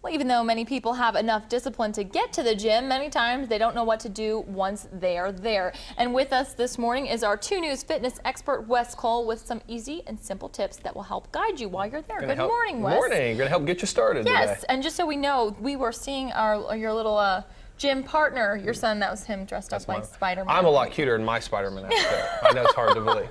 Well, even though many people have enough discipline to get to the gym, many times they don't know what to do once they are there. And with us this morning is our 2 News fitness expert, Wes Cole, with some easy and simple tips that will help guide you while you're there. Good morning, Wes. Good morning. Going to help get you started today. Yes, and just so we know, we were seeing your little gym partner, your son, that was him dressed up like Spider-Man. I'm a lot cuter than my Spider-Man outfit. I know it's hard to believe.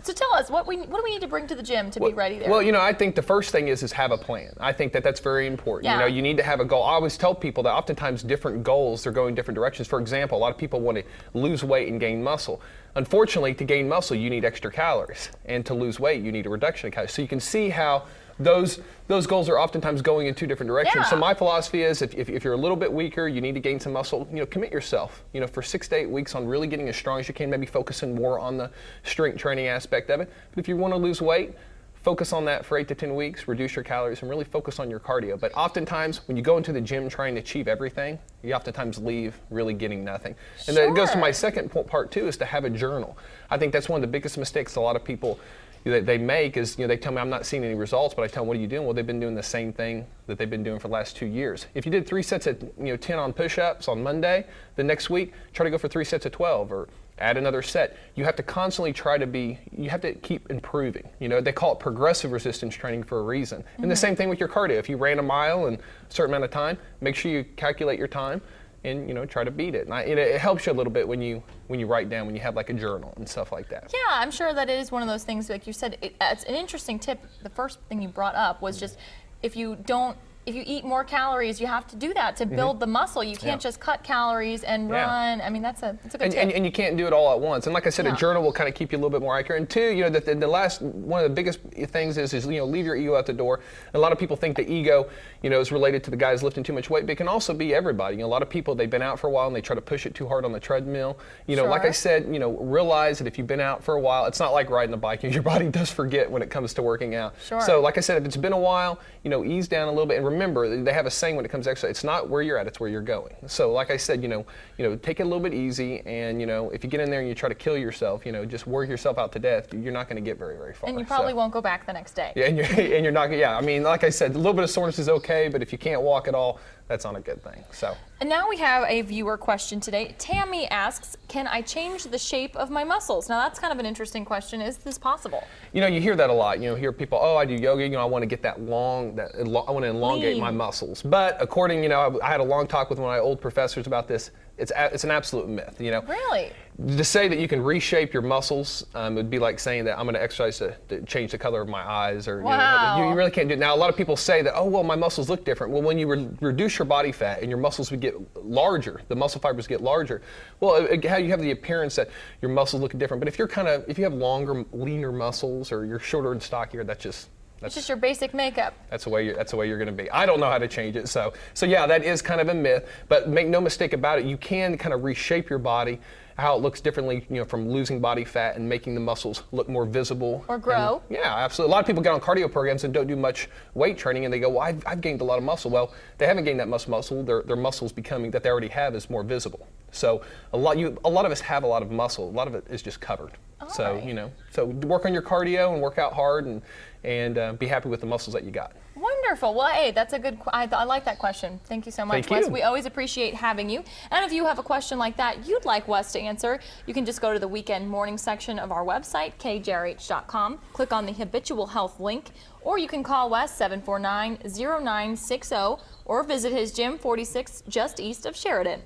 So tell us, what do we need to bring to the gym to be ready there? Well, I think the first thing is have a plan. I think that's very important. Yeah. You need to have a goal. I always tell people that oftentimes different goals, they're going different directions. For example, a lot of people want to lose weight and gain muscle. Unfortunately, to gain muscle, you need extra calories. And to lose weight, you need a reduction of calories. So you can see how those goals are oftentimes going in 2 different directions. Yeah. So my philosophy is if you're a little bit weaker, you need to gain some muscle, commit yourself, for 6 to 8 weeks on really getting as strong as you can, maybe focusing more on the strength training aspect of it. But if you want to lose weight, focus on that for 8 to 10 weeks, reduce your calories, and really focus on your cardio. But oftentimes, when you go into the gym trying to achieve everything, you oftentimes leave really getting nothing. And then it goes to my second part too, is to have a journal. I think that's one of the biggest mistakes a lot of people they make is, they tell me I'm not seeing any results, but I tell them, what are you doing? Well, they've been doing the same thing that they've been doing for the last 2 years. If you did 3 sets at 10 on push-ups on Monday, the next week, try to go for 3 sets at 12 or add another set. You have to constantly you have to keep improving. They call it progressive resistance training for a reason. Mm-hmm. And the same thing with your cardio. If you ran a mile in a certain amount of time, make sure you calculate your time and try to beat it. And it helps you a little bit when you write down, when you have like a journal and stuff like that. Yeah, I'm sure that it is one of those things, like you said, it's an interesting tip. The first thing you brought up was just if you eat more calories, you have to do that to build the muscle. You can't just cut calories and run. I mean, that's a good tip. And you can't do it all at once. And like I said, a journal will kind of keep you a little bit more accurate. And 2, the last, one of the biggest things is leave your ego at the door. And a lot of people think the ego, is related to the guys lifting too much weight, but it can also be everybody. A lot of people, they've been out for a while and they try to push it too hard on the treadmill. Like I said, realize that if you've been out for a while, it's not like riding a bike. Your body does forget when it comes to working out. Sure. So like I said, if it's been a while, ease down a little bit. And remember, they have a saying when it comes to exercise, it's not where you're at, it's where you're going. So like I said, take it a little bit easy, and if you get in there and you try to kill yourself, just work yourself out to death, you're not going to get very, very far. And you probably won't go back the next day. Yeah, and you're not, I mean, like I said, a little bit of soreness is okay, but if you can't walk at all, that's not a good thing. So. And now we have a viewer question today. Tammy asks, can I change the shape of my muscles? Now that's kind of an interesting question. Is this possible? You hear that a lot. You hear people, oh, I do yoga, I want to get that long, I want to elongate my muscles. But according, I had a long talk with one of my old professors about this. It's an absolute myth, Really? To say that you can reshape your muscles would be like saying that I'm going to exercise to change the color of my eyes, or you really can't do it. Now, a lot of people say that, oh, well, my muscles look different. Well, when you reduce your body fat and your muscles would get larger, the muscle fibers get larger, well, how you have the appearance that your muscles look different. But if if you have longer, leaner muscles, or you're shorter and stockier, it's just your basic makeup. That's the way you're going to be. I don't know how to change it, so yeah, that is kind of a myth. But make no mistake about it, you can kind of reshape your body, how it looks differently, from losing body fat and making the muscles look more visible. Or grow. And, yeah, absolutely. A lot of people get on cardio programs and don't do much weight training, and they go, well, I've gained a lot of muscle. Well, they haven't gained that much muscle. Their muscles becoming that they already have is more visible. So a lot of us have a lot of muscle. A lot of it is just covered. So so work on your cardio and work out hard and be happy with the muscles that you got. Wonderful. Well, hey, that's a good. I like that question. Thank you so much, Wes. We always appreciate having you. And if you have a question like that you'd like Wes to answer, you can just go to the weekend morning section of our website, kjrh.com. Click on the Habitual Health link, or you can call Wes 749-0960, or visit his gym 46 just east of Sheridan.